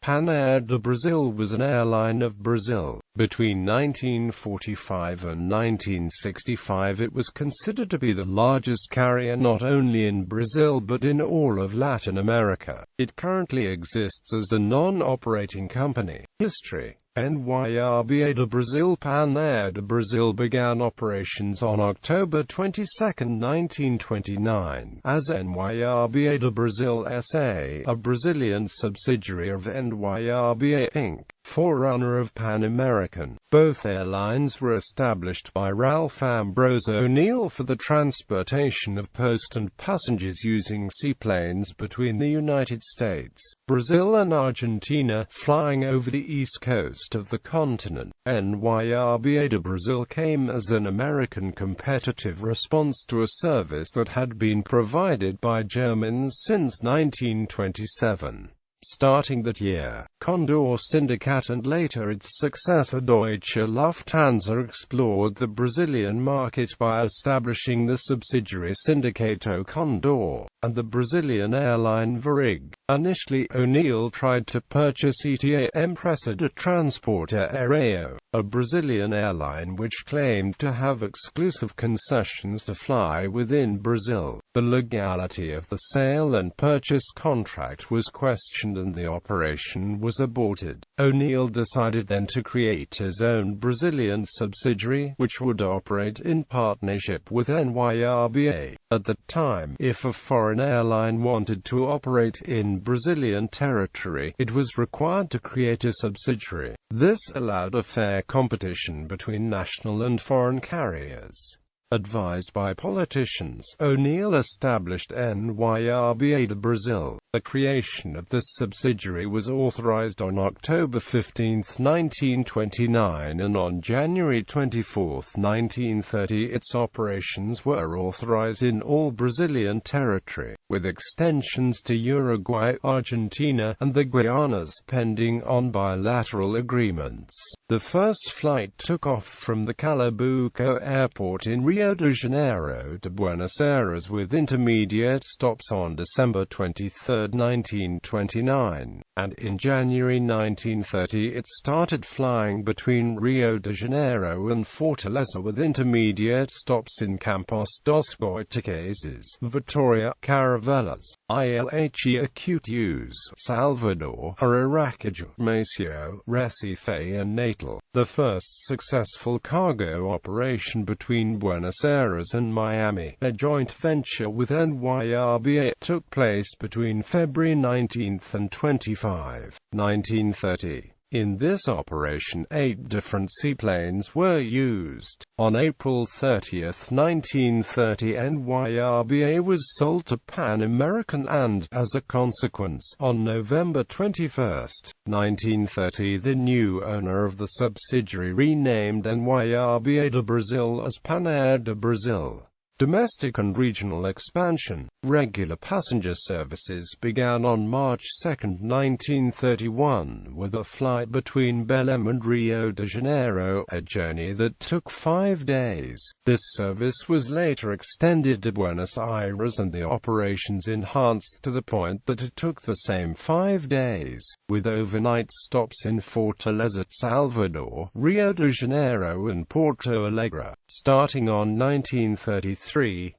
Panair do Brasil was an airline of Brazil. Between 1945 and 1965 it was considered to be the largest carrier not only in Brazil but in all of Latin America. It currently exists as a non-operating company. History. NYRBA do Brasil. Panair do Brasil began operations on October 22, 1929, as NYRBA do Brasil S.A., a Brazilian subsidiary of NYRBA Inc., forerunner of Pan American. Both airlines were established by Ralph Ambrose O'Neill for the transportation of post and passengers using seaplanes between the United States, Brazil and Argentina, flying over the east coast of the continent. NYRBA do Brasil came as an American competitive response to a service that had been provided by Germans since 1927. Starting that year, Condor Syndicate and later its successor Deutsche Lufthansa explored the Brazilian market by establishing the subsidiary Sindicato Condor, and the Brazilian airline Varig. Initially, O'Neill tried to purchase ETA Empresa de Transporte Aéreo, a Brazilian airline which claimed to have exclusive concessions to fly within Brazil. The legality of the sale and purchase contract was questioned and the operation was aborted. O'Neill decided then to create his own Brazilian subsidiary, which would operate in partnership with NYRBA. At the time, if a foreign airline wanted to operate in Brazilian territory, it was required to create a subsidiary. This allowed a fair competition between national and foreign carriers. Advised by politicians, O'Neill established NYRBA do Brasil. The creation of this subsidiary was authorized on October 15, 1929, and on January 24, 1930 its operations were authorized in all Brazilian territory, with extensions to Uruguay, Argentina, and the Guianas pending on bilateral agreements. The first flight took off from the Calabuco Airport in Rio de Janeiro to Buenos Aires with intermediate stops on December 23, 1929, and in January 1930 it started flying between Rio de Janeiro and Fortaleza with intermediate stops in Campos dos Goitacazes, Vitória, Caravelas, Ilha Acute, Salvador, Araraquaju, Maceió, Recife and Natal. The first successful cargo operation between Buenos Aires and Miami, a joint venture with NYRBA, took place between February 19 and 25, 1930. In this operation, 8 different seaplanes were used. On April 30, 1930, NYRBA was sold to Pan American and, as a consequence, on November 21, 1930, the new owner of the subsidiary renamed NYRBA do Brasil as Panair do Brasil. Domestic and regional expansion. Regular passenger services began on March 2, 1931, with a flight between Belém and Rio de Janeiro, a journey that took 5 days. This service was later extended to Buenos Aires and the operations enhanced to the point that it took the same 5 days, with overnight stops in Fortaleza, Salvador, Rio de Janeiro and Porto Alegre. Starting on 1933,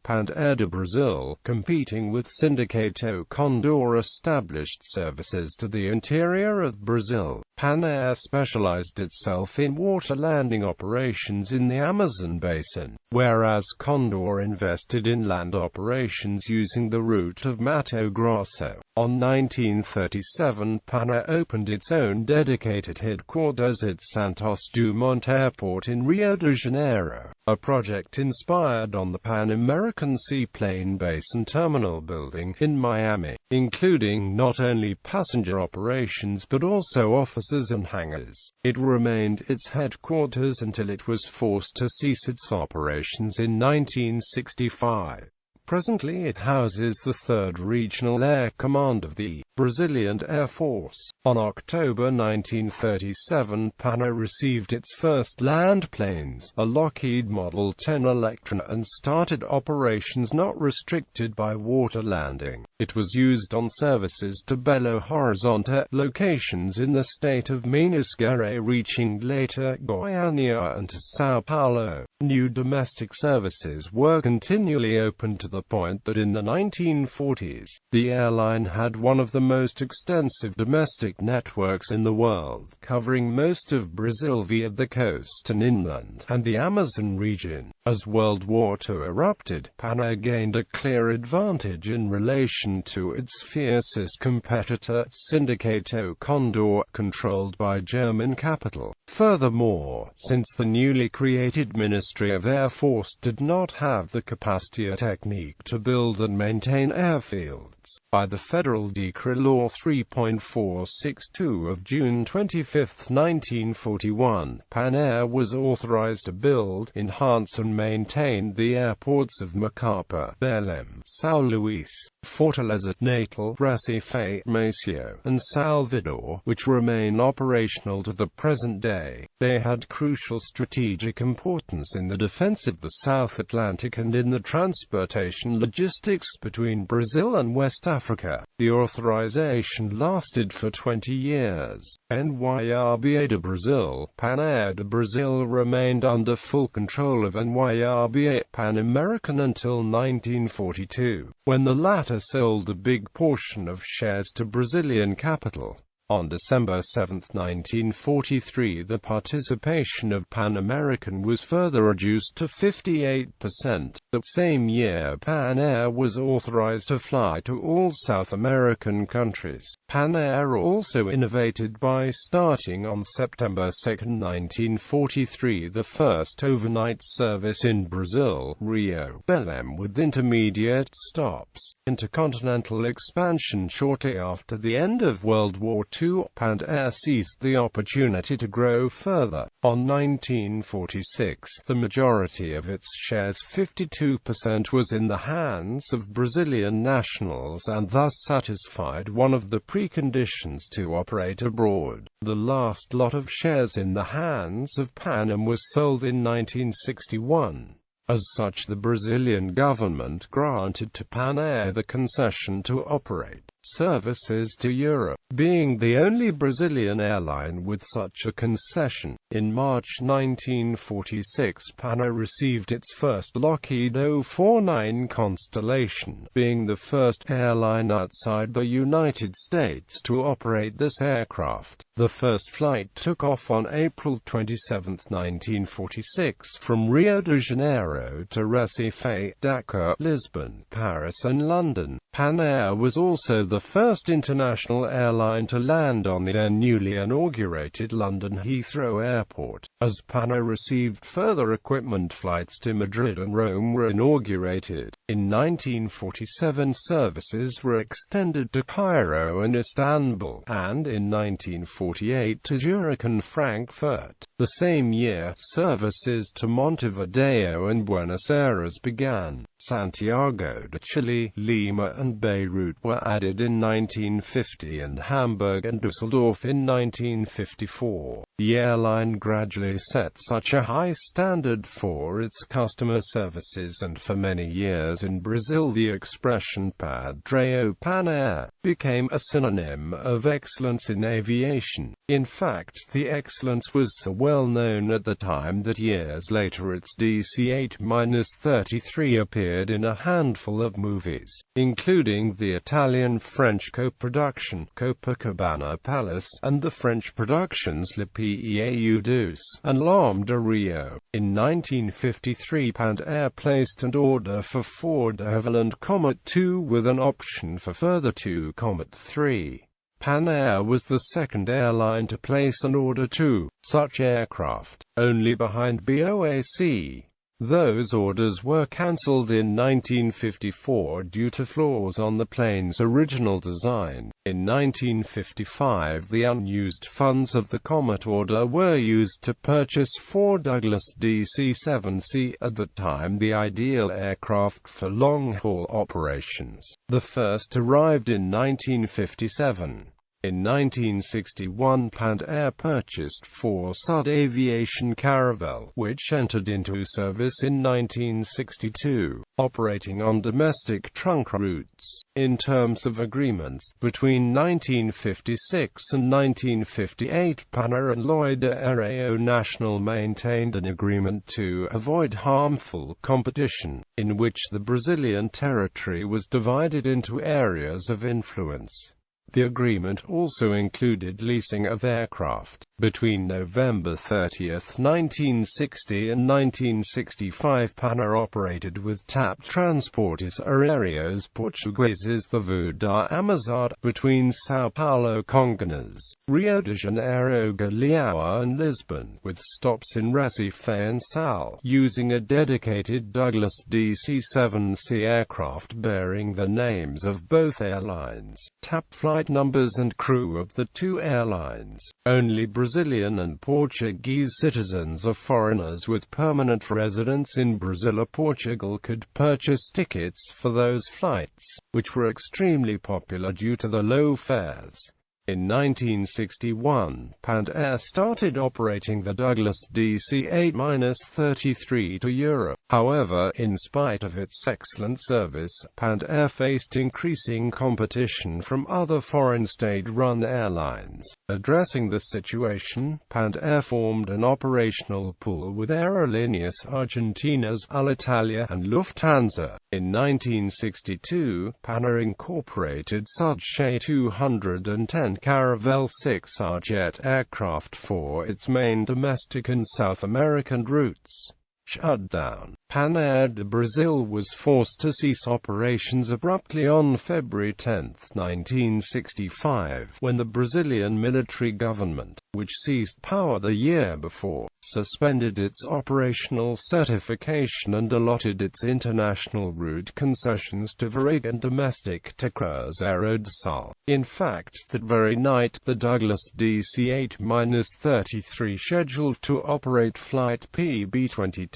Panair do Brasil, competing with Sindicato Condor, established services to the interior of Brazil. Panair specialized itself in water landing operations in the Amazon basin, whereas Condor invested in land operations using the route of Mato Grosso. On 1937, Panair opened its own dedicated headquarters at Santos Dumont Airport in Rio de Janeiro, a project inspired on the Pan American Seaplane Base and Terminal building in Miami, including not only passenger operations but also offices and hangars. It remained its headquarters until it was forced to cease its operations in 1965. Presently it houses the 3rd Regional Air Command of the Brazilian Air Force. On October 1937, Panair received its first land planes, a Lockheed Model 10 Electra, and started operations not restricted by water landing. It was used on services to Belo Horizonte, locations in the state of Minas Gerais, reaching later Goiânia and to São Paulo. New domestic services were continually opened to the point that in the 1940s, the airline had one of the most extensive domestic networks in the world, covering most of Brazil via the coast and inland, and the Amazon region. As World War II erupted, Panair gained a clear advantage in relation to its fiercest competitor, Sindicato Condor, controlled by German capital. Furthermore, since the newly created Ministry of Air Force did not have the capacity or technique to build and maintain airfields, by the Federal Decree Law 3.462 of June 25, 1941, Panair was authorized to build, enhance and maintain the airports of Macapá, Belém, São Luís, Fortaleza, Natal, Recife, Maceió, and Salvador, which remain operational to the present day. They had crucial strategic importance in the defense of the South Atlantic and in the transportation logistics between Brazil and West Africa. The authorization lasted for 20 years. NYRBA de Brazil, Panair de Brazil remained under full control of NYRBA Pan American until 1942, when the latter sold a big portion of shares to Brazilian capital. On December 7, 1943, the participation of Pan American was further reduced to 58%. That same year, Panair was authorized to fly to all South American countries. Panair also innovated by starting on September 2, 1943, the first overnight service in Brazil, Rio, Belém, with intermediate stops. Intercontinental expansion. Shortly after the end of World War II, Panair seized the opportunity to grow further. On 1946, the majority of its shares, 52%, was in the hands of Brazilian nationals and thus satisfied one of the preconditions to operate abroad. The last lot of shares in the hands of Panam was sold in 1961. As such, the Brazilian government granted to Panair the concession to operate services to Europe, being the only Brazilian airline with such a concession. In March 1946, Panair received its first Lockheed 049 Constellation, being the first airline outside the United States to operate this aircraft. The first flight took off on April 27, 1946, from Rio de Janeiro to Recife, Dakar, Lisbon, Paris and London. Panair was also the first international airline to land on the newly inaugurated London Heathrow Airport. As Panair received further equipment, flights to Madrid and Rome were inaugurated. In 1947, services were extended to Cairo and Istanbul, and in 1948 to Zurich and Frankfurt. The same year, services to Montevideo and Buenos Aires began. Santiago de Chile, Lima and Beirut were added in 1950, and Hamburg and Düsseldorf in 1954. The airline gradually set such a high standard for its customer services, and for many years in Brazil the expression Padrão Panair became a synonym of excellence in aviation. In fact, the excellence was so well known at the time that years later its DC-8-33 appeared in a handful of movies, including the Italian-French co-production Copacabana Palace, and the French productions Le Pays Douce and L'Homme de Rio. In 1953, Panair placed an order for 4 de Havilland Comet 2 with an option for further 2 Comet 3. Panair was the second airline to place an order to such aircraft, only behind BOAC. Those orders were cancelled in 1954 due to flaws on the plane's original design. In 1955, the unused funds of the Comet order were used to purchase 4 Douglas DC-7C, at that time the ideal aircraft for long-haul operations. The first arrived in 1957. In 1961, Panair purchased 4 Sud Aviation Caravelle, which entered into service in 1962, operating on domestic trunk routes. In terms of agreements, between 1956 and 1958, Panair and Lloyd Aeronational maintained an agreement to avoid harmful competition, in which the Brazilian territory was divided into areas of influence. The agreement also included leasing of aircraft. Between November 30, 1960 and 1965, Panair operated with TAP Transportes Aéreos Portugueses da Vida Amizade between São Paulo, Congonhas, Rio de Janeiro, Galeão and Lisbon, with stops in Recife and Sal, using a dedicated Douglas DC-7C aircraft bearing the names of both airlines, TAP flight numbers and crew of the 2 airlines. Only Brazilian and Portuguese citizens or foreigners with permanent residence in Brazil or Portugal could purchase tickets for those flights, which were extremely popular due to the low fares. In 1961, Panair started operating the Douglas DC-8-33 to Europe. However, in spite of its excellent service, Panair faced increasing competition from other foreign state-run airlines. Addressing the situation, Panair formed an operational pool with Aerolíneas Argentinas, Alitalia, and Lufthansa. In 1962, Panair incorporated Sudshe 210 Caravelle 6R jet aircraft for its main domestic and South American routes. Shutdown. Panair de Brazil was forced to cease operations abruptly on February 10, 1965, when the Brazilian military government, which seized power the year before, suspended its operational certification and allotted its international route concessions to Varig and domestic to Cruzeiro de Sal. In fact, that very night, the Douglas DC-8-33 scheduled to operate flight PB-22,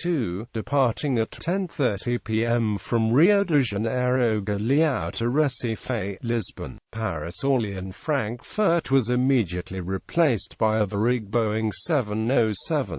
departing at 10:30 p.m. from Rio de Janeiro Galeão to Recife, Lisbon, Paris, Orly and Frankfurt, was immediately replaced by a Varig Boeing 707.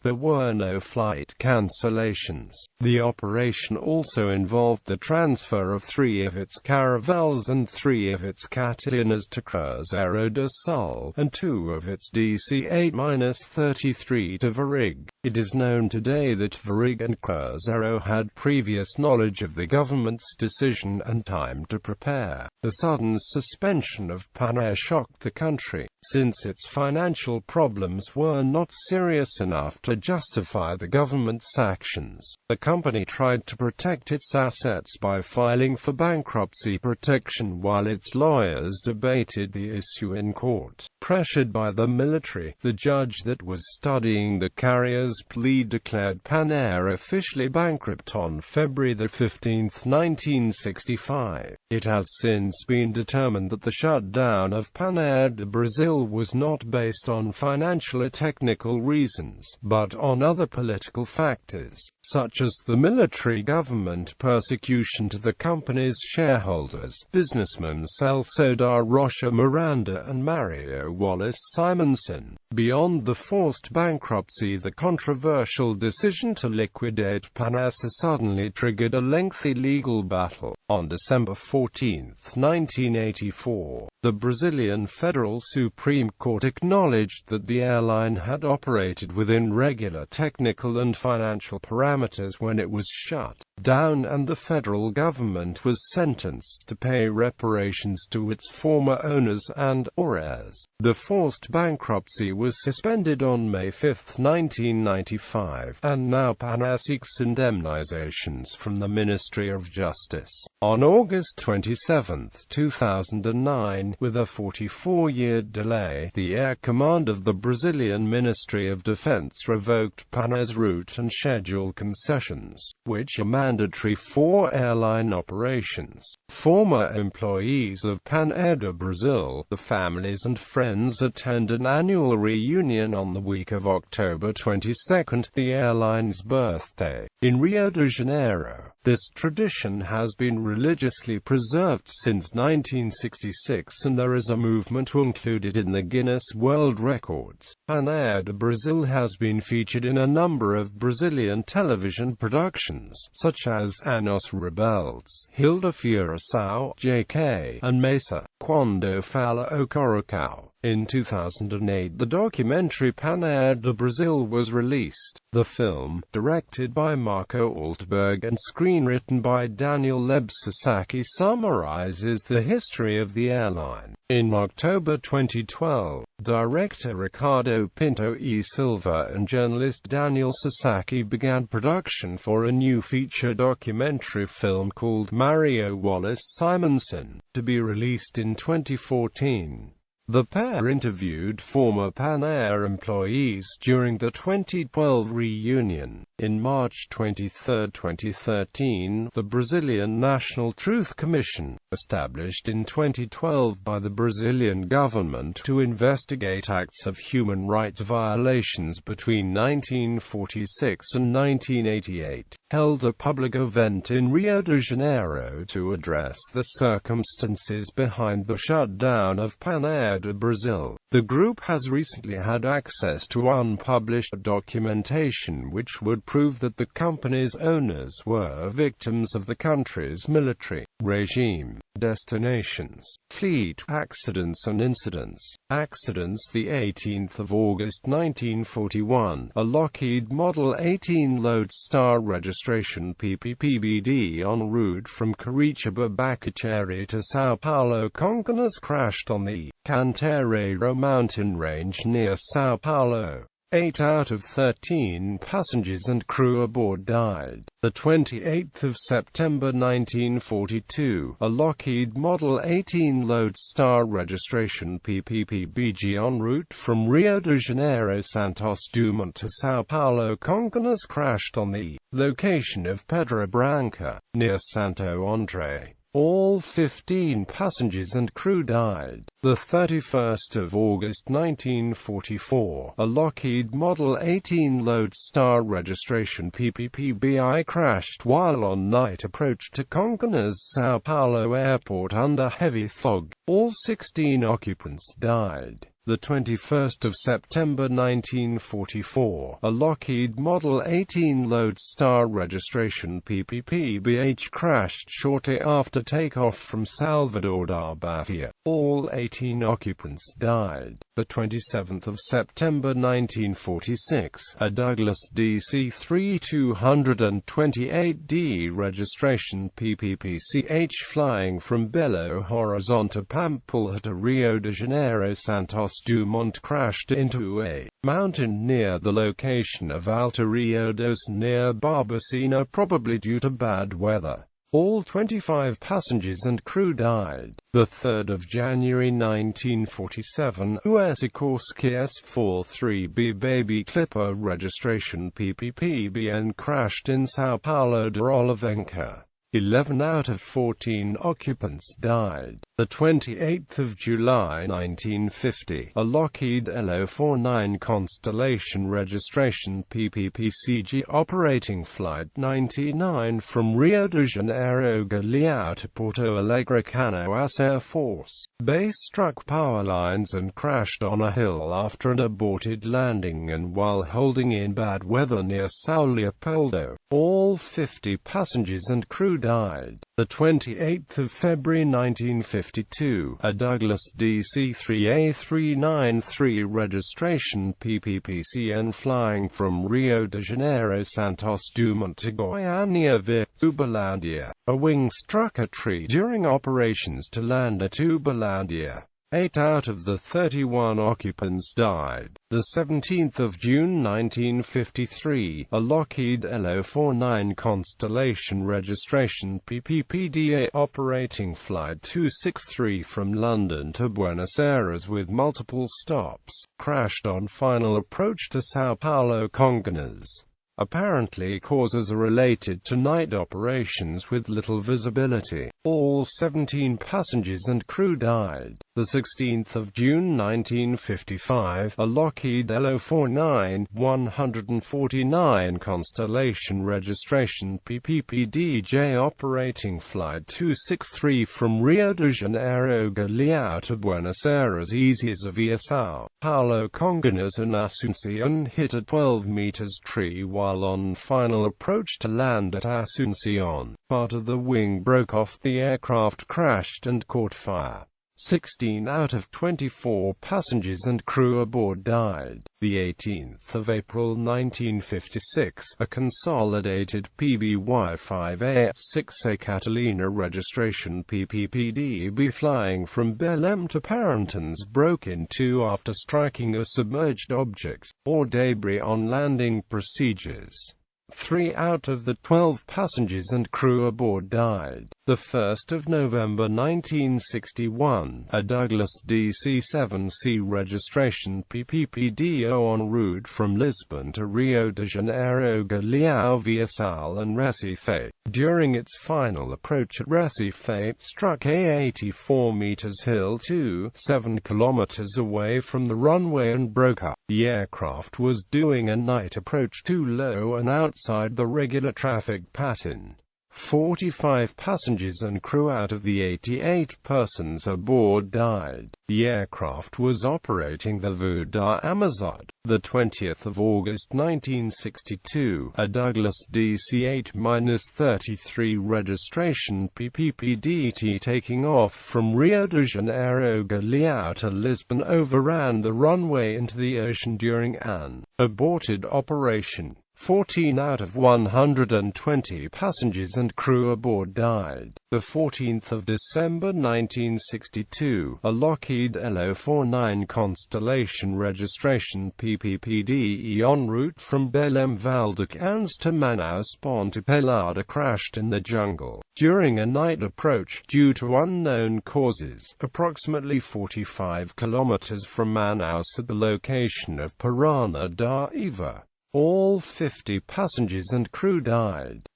There were no flight cancellations. The operation also involved the transfer of 3 of its Caravelles and 3 of its Catalinas to Cruzeiro de Sal, and 2 of its DC-8-33 to Varig. It is known today that Varig and Cruzeiro had previous knowledge of the government's decision and time to prepare. The sudden suspension of Panair shocked the country, since its financial problems were not serious enough to justify the government's actions. The company tried to protect its assets by filing for bankruptcy protection while its lawyers debated the issue in court. Pressured by the military, the judge that was studying the carrier's plea declared Panair officially bankrupt on February 15, 1965. It has since been determined that the shutdown of Panair de Brazil was not based on financial or technical reasons, but on other political factors, such as the military government persecution to the company's shareholders, businessmen Celso da Rocha Miranda and Mario Wallace Simonson. Beyond the forced bankruptcy, the controversial decision to liquidate Panair suddenly triggered a lengthy legal battle. On December 14, 1984, the Brazilian Federal Supreme Court acknowledged that the airline had operated within regular technical and financial parameters when it was shut down and the federal government was sentenced to pay reparations to its former owners and, or heirs. The forced bankruptcy was suspended on May 5, 1995, and now Panair seeks indemnizations from the Ministry of Justice. On August 27, 2009, with a 44-year delay, the Air Command of the Brazilian Ministry of Defense revoked Panair's route and schedule concessions, which are mandatory for airline operations. Former employees of Panair de Brazil, the families and friends attend an annual reunion on the week of October 22, the airline's birthday, in Rio de Janeiro. This tradition has been religiously preserved since 1966, and there is a movement to include it in the Guinness World Records. Panair de Brazil has been featured in a number of Brazilian television productions, such as Anos Rebeldes, Hilda Furaçao, JK, and Mesa, Quando Fala o Coracao. In 2008, the documentary Panair de Brazil was released. The film, directed by Marco Altberg and screenwritten by Daniel Leb Sasaki, summarizes the history of the airline. In October 2012, director Ricardo Pinto e Silva and journalist Daniel Sasaki began production for a new feature documentary film called Mario Wallace Simonson, to be released in 2014. The pair interviewed former Panair employees during the 2012 reunion. In March 23, 2013, the Brazilian National Truth Commission, established in 2012 by the Brazilian government to investigate acts of human rights violations between 1946 and 1988, held a public event in Rio de Janeiro to address the circumstances behind the shutdown of Panair de Brazil. The group has recently had access to unpublished documentation which would prove that the company's owners were victims of the country's military regime. Destinations: fleet accidents and incidents. Accidents: the 18th of August 1941, a Lockheed Model 18 Lodestar registration PPPBD en route from Curitiba Bacaxeria to São Paulo Congonhas crashed on the Cantareiro mountain range near São Paulo. 8 out of 13 passengers and crew aboard died. The 28th of September 1942, a Lockheed Model 18 Lodestar registration PPPBG en route from Rio de Janeiro Santos Dumont to São Paulo Congonhas crashed on the location of Pedra Branca, near Santo André. All 15 passengers and crew died. The 31st of August 1944, a Lockheed Model 18 Lodestar registration PPPBI crashed while on night approach to Congonhas São Paulo Airport under heavy fog. All 16 occupants died. The 21st of September 1944, a Lockheed Model 18 Lodestar registration PPPBH crashed shortly after takeoff from Salvador da Bahia. All 18 occupants died. The 27th of September 1946, a Douglas DC-3 228D registration PPPCH flying from Belo Horizonte Pampulha to Rio de Janeiro Santos Dumont crashed into a mountain near the location of Alto Rio Doce near Barbacena, probably due to bad weather. All 25 passengers and crew died. The 3rd of January 1947, US Sikorsky S-43B Baby Clipper registration PPPBN crashed in São Paulo de Olivenca. 11 out of 14 occupants died. The 28th of July 1950, a Lockheed LO-49 Constellation registration PPPCG operating Flight 99 from Rio de Janeiro Galeão to Porto Alegre Canoas Air Force Base struck power lines and crashed on a hill after an aborted landing and while holding in bad weather near São Leopoldo. All 50 passengers and crew crew died. The 28th of February 1952, a Douglas DC-3A393 registration PPPCN flying from Rio de Janeiro Santos Dumont to Goiânia via Uberlândia. A wing struck a tree during operations to land at Uberlândia. 8 out of the 31 occupants died. The 17th of June 1953, a Lockheed LO-49 Constellation registration PPPDA operating Flight 263 from London to Buenos Aires with multiple stops, crashed on final approach to São Paulo Congonhas. Apparently causes are related to night operations with little visibility. All 17 passengers and crew died. The 16th of June 1955, a Lockheed LO-49 149 Constellation registration PPPDJ operating Flight 263 from Rio de Janeiro Galeão to Buenos Aires Easy via São Paulo Congonhas and Asunción hit a 12 meters tree while on final approach to land at Asunción. Part of the wing broke off, the aircraft crashed and caught fire. 16 out of 24 passengers and crew aboard died. The 18th of April 1956, a consolidated PBY-5A-6A Catalina registration PPPDB flying from Belém to Parintins broke in two after striking a submerged object, or debris on landing procedures. 3 out of the 12 passengers and crew aboard died. The 1st of November 1961, a Douglas DC-7C registration PPPDO en route from Lisbon to Rio de Janeiro Galeão via Sal and Recife. During its final approach at Recife, struck a 84 meters hill 7 kilometers away from the runway and broke up. The aircraft was doing a night approach too low and outside the regular traffic pattern. 45 passengers and crew out of the 88 persons aboard died. The aircraft was operating the Voo da Amizade. The 20th of August 1962, a Douglas DC-8-33 registration PPPDT taking off from Rio de Janeiro Galeão to Lisbon overran the runway into the ocean during an aborted operation. 14 out of 120 passengers and crew aboard died. The 14th of December 1962, a Lockheed LO-49 Constellation registration PPPDE en route from Belém Valdecans to Manaus Ponte Pelada crashed in the jungle. During a night approach, due to unknown causes, approximately 45 kilometers from Manaus at the location of Parana da Iva. All 50 passengers and crew died.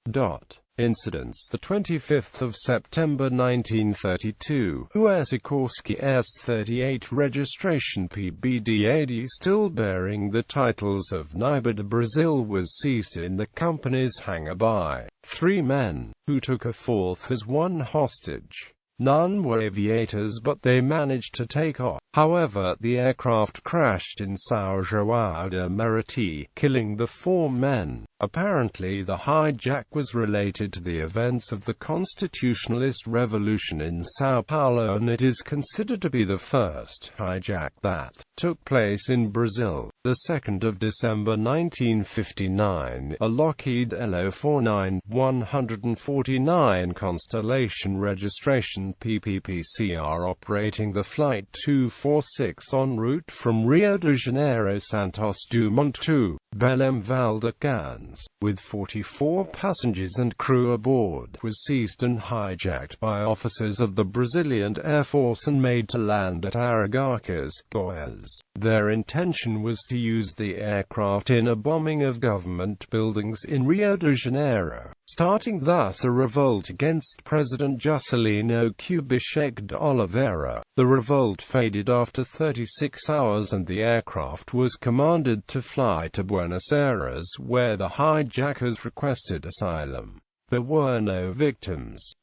Incidents: the 25th of September 1932, US Sikorsky S-38 registration PBD-80 still bearing the titles of Naiba de Brazil was seized in the company's hangar by 3 men, who took a fourth as one hostage. None were aviators, but they managed to take off. However, the aircraft crashed in São João de Meriti, killing the 4 men. Apparently the hijack was related to the events of the Constitutionalist Revolution in São Paulo, and it is considered to be the first hijack that took place in Brazil. The 2nd of December 1959, a Lockheed LO-49 149 Constellation registration PPPCR operating the Flight 246 en route from Rio de Janeiro Santos Dumont to Belém Valdecans, with 44 passengers and crew aboard, was seized and hijacked by officers of the Brazilian Air Force and made to land at Aragacas, Goiás. Their intention was to use the aircraft in a bombing of government buildings in Rio de Janeiro, starting thus a revolt against President Juscelino Kubitschek de Oliveira. The revolt faded after 36 hours and the aircraft was commanded to fly to Buenos Aires, where the hijackers requested asylum. There were no victims.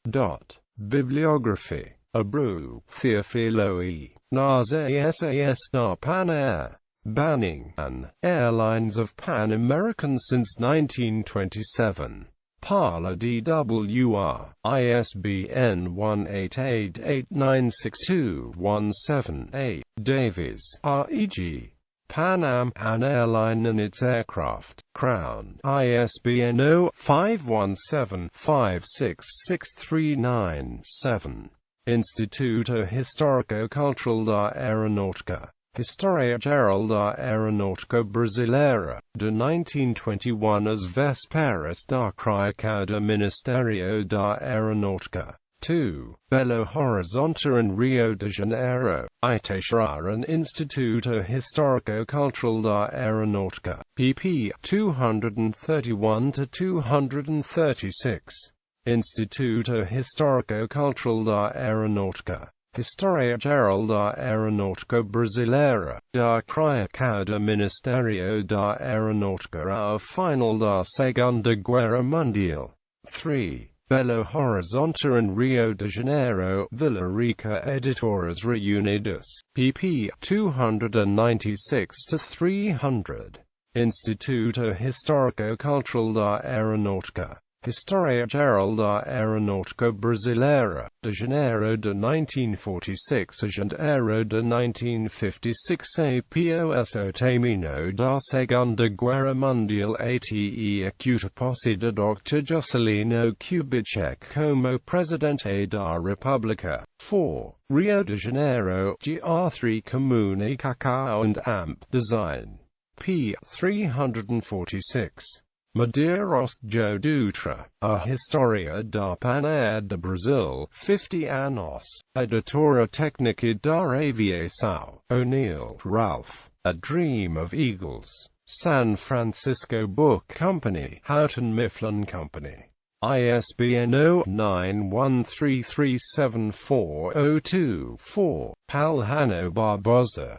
Bibliography. Abreu, Theophilo E. Naze SAS da Panair. Banning an Airlines of Pan American since 1927. Parla DWR, ISBN 1888962178, Davies, R.E.G. Pan Am Airline and its aircraft, Crown, ISBN 0-517-56639-7. Instituto Histórico-Cultural da Aeronáutica, História Geral da Aeronáutica Brasileira, de 1921 as Vésperas da Criação do Ministério da Aeronáutica. 2. Belo Horizonte and Rio de Janeiro, Itajaí Instituto Histórico-Cultural da Aeronáutica, pp. 231-236. Instituto Histórico-Cultural da Aeronáutica, História Geral da Aeronáutica Brasileira, da Criação do Ministério da Aeronáutica ao final da Segunda Guerra Mundial. 3. Belo Horizonte and Rio de Janeiro, Vila Rica Editoras Reunidas, pp. 296-300. Instituto Histórico-Cultural da Aeronáutica, História Geral da Aeronáutica Brasileira, de janeiro de 1946 a janeiro de 1956 após o término da Segunda Guerra Mundial ate acuta posse de Dr. Juscelino Kubitschek como Presidente da República. 4. Rio de Janeiro, GR3 Comunicação and AMP Design. p. 346. Medeiros Joe Dutra, A História da Panair de Brasil, 50 anos, Editora Técnica da Aviação, O'Neill, Ralph, A Dream of Eagles, San Francisco Book Company, Houghton Mifflin Company. ISBN 0-913374024. Palhano Barbosa,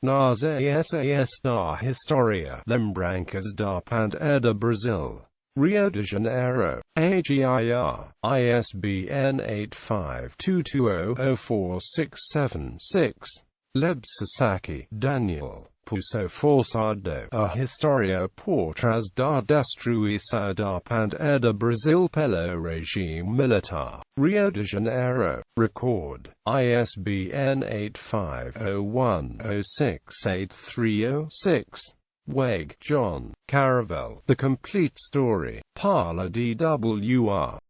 nas SAS da História Lembranças da Panair de Brasil. Rio de Janeiro, AGIR, ISBN 8522004676. Leb Sasaki, Daniel. Puso Forçado, A História por trás da Destruição da Panair de Brasil pelo Regime Militar. Rio de Janeiro. Record. ISBN 8501068306. Weg, John. Caravel. The Complete Story. Parla DWR.